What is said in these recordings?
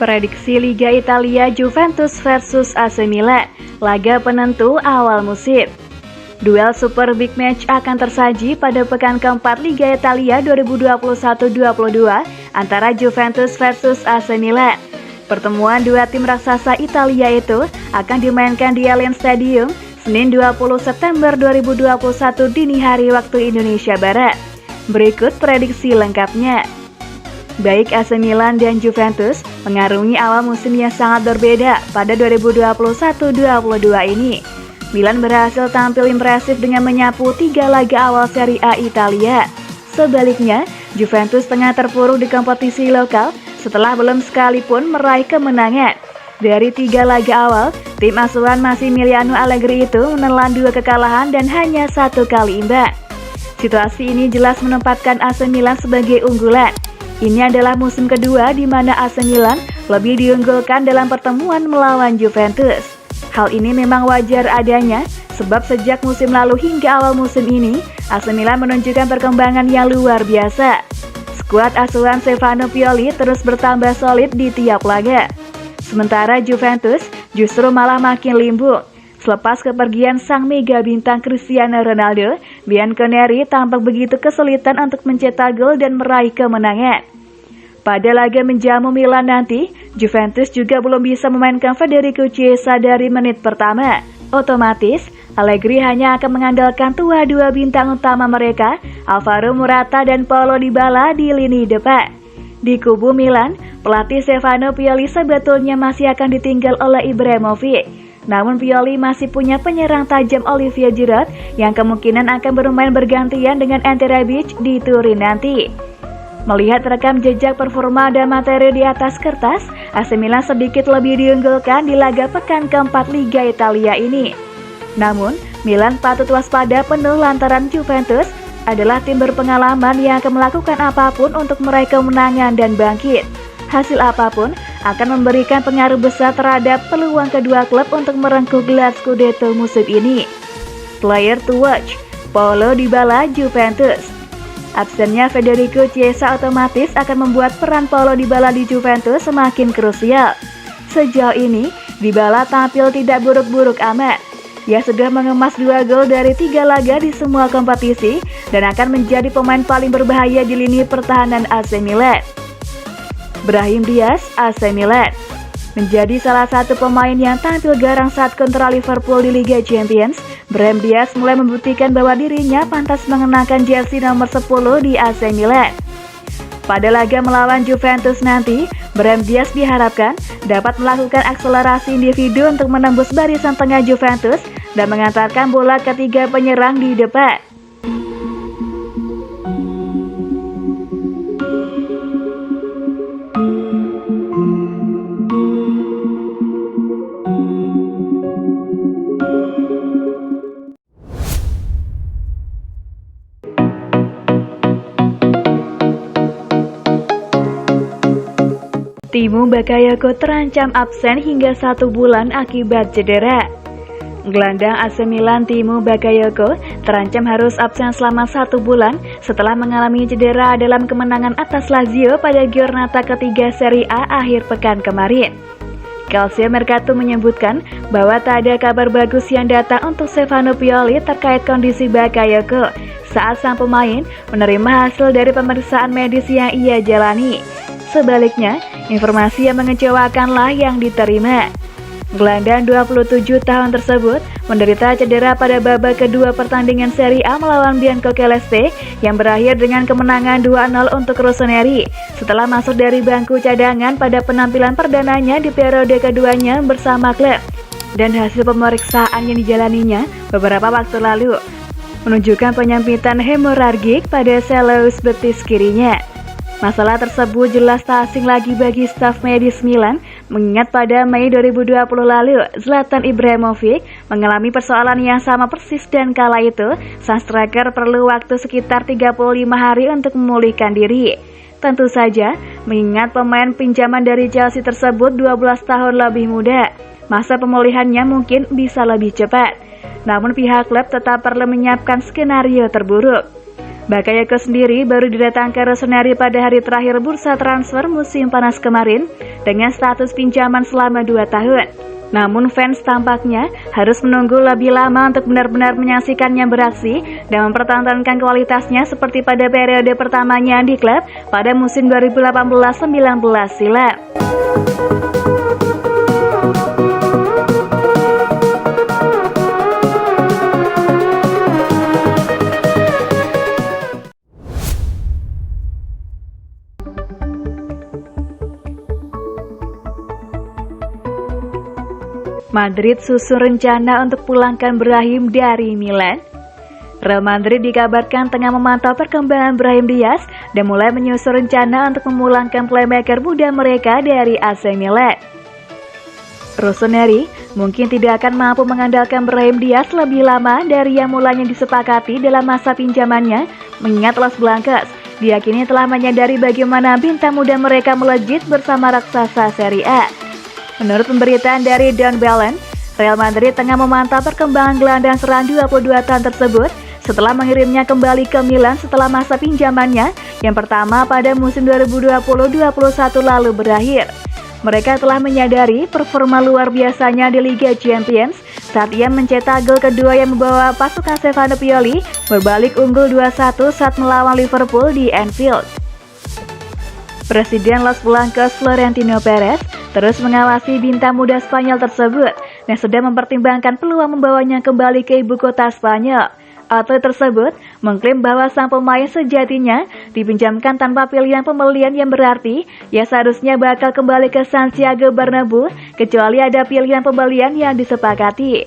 Prediksi Liga Italia Juventus versus AC Milan, laga penentu awal musim. Duel Super Big Match akan tersaji pada pekan keempat Liga Italia 2021-22 antara Juventus versus AC Milan. Pertemuan dua tim raksasa Italia itu akan dimainkan di Allianz Stadium Senin 20 September 2021 dini hari waktu Indonesia Barat. Berikut prediksi lengkapnya. Baik AC Milan dan Juventus mengarungi awal musim yang sangat berbeda pada 2021-22 ini. Milan berhasil tampil impresif dengan menyapu 3 laga awal Serie A Italia. Sebaliknya, Juventus tengah terpuruk di kompetisi lokal setelah belum sekalipun meraih kemenangan. Dari 3 laga awal, tim asuhan Massimiliano Allegri itu menelan 2 kekalahan dan hanya 1 kali imbang. Situasi ini jelas menempatkan AC Milan sebagai unggulan. Ini adalah musim kedua di mana AC Milan lebih diunggulkan dalam pertemuan melawan Juventus. Hal ini memang wajar adanya, sebab sejak musim lalu hingga awal musim ini, AC Milan menunjukkan perkembangan yang luar biasa. Skuad asuhan Stefano Pioli terus bertambah solid di tiap laga. Sementara Juventus justru malah makin limbung. Selepas kepergian sang mega bintang Cristiano Ronaldo, Bianconeri tampak begitu kesulitan untuk mencetak gol dan meraih kemenangan. Pada laga menjamu Milan nanti, Juventus juga belum bisa memainkan Federico Chiesa dari menit pertama. Otomatis, Allegri hanya akan mengandalkan dua bintang utama mereka, Alvaro Morata dan Paulo Dybala di lini depan. Di kubu Milan, pelatih Stefano Pioli sebetulnya masih akan ditinggal oleh Ibrahimovic. Namun Pioli masih punya penyerang tajam Olivier Giroud yang kemungkinan akan bermain bergantian dengan Ante Rebic di Turin nanti. Melihat rekam jejak performa dan materi di atas kertas, AC Milan sedikit lebih diunggulkan di laga pekan keempat Liga Italia ini. Namun, Milan patut waspada penuh lantaran Juventus adalah tim berpengalaman yang akan melakukan apapun untuk meraih kemenangan dan bangkit. Hasil apapun akan memberikan pengaruh besar terhadap peluang kedua klub untuk merengkuh gelar Scudetto musim ini. Player to watch, Paulo Dybala Juventus. Absennya Federico Chiesa otomatis akan membuat peran Paulo Dybala di Juventus semakin krusial. Sejauh ini, Dybala tampil tidak buruk-buruk amat. Ia sudah mengemas 2 gol dari 3 laga di semua kompetisi dan akan menjadi pemain paling berbahaya di lini pertahanan AC Milan. Brahim Diaz, AC Milan, menjadi salah satu pemain yang tampil garang saat kontra Liverpool di Liga Champions. Brahim Diaz mulai membuktikan bahwa dirinya pantas mengenakan jersey nomor 10 di AC Milan. Pada laga melawan Juventus nanti, Brahim Diaz diharapkan dapat melakukan akselerasi individu untuk menembus barisan tengah Juventus dan mengantarkan bola ke 3 penyerang di depan. Timo Bakayoko terancam absen hingga 1 bulan akibat cedera. Gelandang AC Milan Timo Bakayoko terancam harus absen selama 1 bulan setelah mengalami cedera dalam kemenangan atas Lazio pada giornata ketiga Serie A akhir pekan kemarin. Calcio Mercato menyebutkan bahwa tak ada kabar bagus yang datang untuk Stefano Pioli terkait kondisi Bakayoko saat sang pemain menerima hasil dari pemeriksaan medis yang ia jalani. Sebaliknya, informasi yang mengecewakanlah yang diterima. Gelandang 27 tahun tersebut menderita cedera pada babak kedua pertandingan Serie A melawan Bianco Celeste yang berakhir dengan kemenangan 2-0 untuk Rossoneri setelah masuk dari bangku cadangan pada penampilan perdananya di periode keduanya bersama klub. Dan hasil pemeriksaan yang dijalaninya beberapa waktu lalu menunjukkan penyempitan hemoragik pada selus betis kirinya. Masalah tersebut jelas tak asing lagi bagi staf medis Milan, mengingat pada Mei 2020 lalu, Zlatan Ibrahimovic mengalami persoalan yang sama persis dan kala itu, sang striker perlu waktu sekitar 35 hari untuk memulihkan diri. Tentu saja, mengingat pemain pinjaman dari Chelsea tersebut 12 tahun lebih muda, masa pemulihannya mungkin bisa lebih cepat. Namun pihak klub tetap perlu menyiapkan skenario terburuk. Bakayoko sendiri baru didatangkan Rossoneri pada hari terakhir bursa transfer musim panas kemarin dengan status pinjaman selama 2 tahun. Namun fans tampaknya harus menunggu lebih lama untuk benar-benar menyaksikannya beraksi dan mempertontonkan kualitasnya seperti pada periode pertamanya di klub pada musim 2018-19 silam. Madrid susun rencana untuk pulangkan Brahim dari Milan. Real Madrid dikabarkan tengah memantau perkembangan Brahim Diaz dan mulai menyusun rencana untuk memulangkan playmaker muda mereka dari AC Milan. Rossoneri mungkin tidak akan mampu mengandalkan Brahim Diaz lebih lama dari yang mulanya disepakati dalam masa pinjamannya, mengingat Los Blancos diyakini telah menyadari bagaimana bintang muda mereka melejit bersama raksasa Serie A. Menurut pemberitaan dari Don Balance, Real Madrid tengah memantau perkembangan gelandang serang 22 tahun tersebut setelah mengirimnya kembali ke Milan setelah masa pinjamannya yang pertama pada musim 2020-2021 lalu berakhir. Mereka telah menyadari performa luar biasanya di Liga Champions saat ia mencetak gol kedua yang membawa pasukan Stefano Pioli berbalik unggul 2-1 saat melawan Liverpool di Anfield. Presiden Los Blancos Florentino Perez terus mengawasi bintang muda Spanyol tersebut yang sedang mempertimbangkan peluang membawanya kembali ke ibu kota Spanyol. Atlet tersebut mengklaim bahwa sang pemain sejatinya dipinjamkan tanpa pilihan pembelian yang berarti ia seharusnya bakal kembali ke Santiago Bernabeu kecuali ada pilihan pembelian yang disepakati.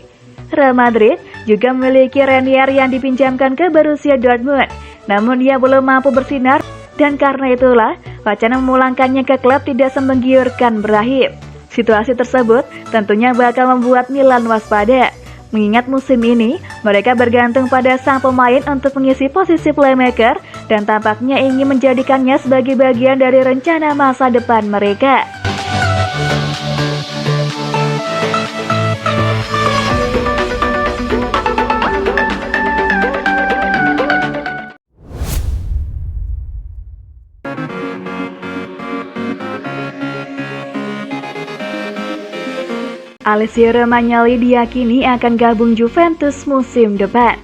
Real Madrid juga memiliki Renier yang dipinjamkan ke Borussia Dortmund, namun ia belum mampu bersinar dan karena itulah wacana memulangkannya ke klub tidak semenggiurkan Brahim. Situasi tersebut tentunya bakal membuat Milan waspada. Mengingat musim ini, mereka bergantung pada sang pemain untuk mengisi posisi playmaker dan tampaknya ingin menjadikannya sebagai bagian dari rencana masa depan mereka. Alessio Romagnoli diyakini akan gabung Juventus musim depan.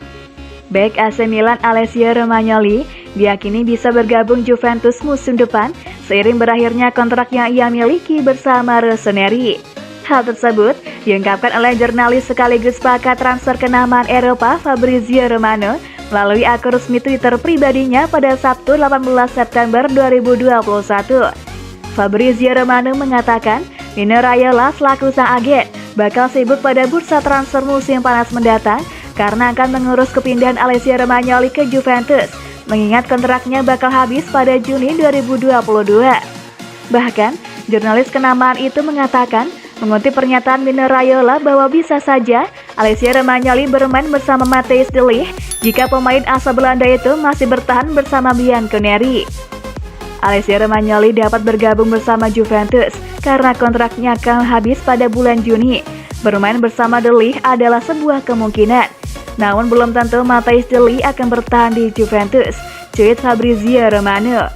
Bek AC Milan Alessio Romagnoli diyakini bisa bergabung Juventus musim depan seiring berakhirnya kontrak yang ia miliki bersama Rossoneri. Hal tersebut diungkapkan oleh jurnalis sekaligus pakar transfer kenamaan Eropa Fabrizio Romano melalui akun resmi Twitter pribadinya pada Sabtu 18 September 2021. Fabrizio Romano mengatakan Mino Raiola selaku sang agen bakal sibuk pada bursa transfer musim panas mendatang karena akan mengurus kepindahan Alessio Romagnoli ke Juventus, mengingat kontraknya bakal habis pada Juni 2022. Bahkan, jurnalis kenamaan itu mengatakan, mengutip pernyataan Mino Raiola bahwa bisa saja Alessio Romagnoli bermain bersama Matthijs de Ligt jika pemain asal Belanda itu masih bertahan bersama Bianconeri. Alessio Romagnoli dapat bergabung bersama Juventus karena kontraknya akan habis pada bulan Juni. Bermain bersama de Ligt adalah sebuah kemungkinan, namun belum tentu Matthijs de Ligt akan bertahan di Juventus, cuit Fabrizio Romano.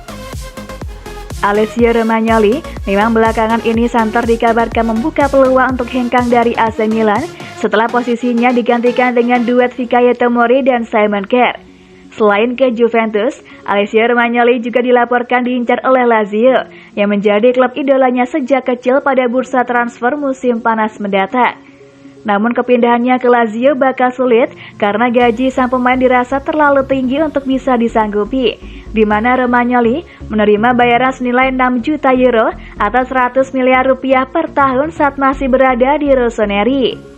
Alessio Romagnoli memang belakangan ini santer dikabarkan membuka peluang untuk hengkang dari AC Milan setelah posisinya digantikan dengan duet Fikayo Tomori dan Simon Kjær. Selain ke Juventus, Alessio Romagnoli juga dilaporkan diincar oleh Lazio yang menjadi klub idolanya sejak kecil pada bursa transfer musim panas mendatang. Namun kepindahannya ke Lazio bakal sulit karena gaji sang pemain dirasa terlalu tinggi untuk bisa disanggupi, di mana Romagnoli menerima bayaran senilai 6 juta euro atau 100 miliar rupiah per tahun saat masih berada di Rossoneri.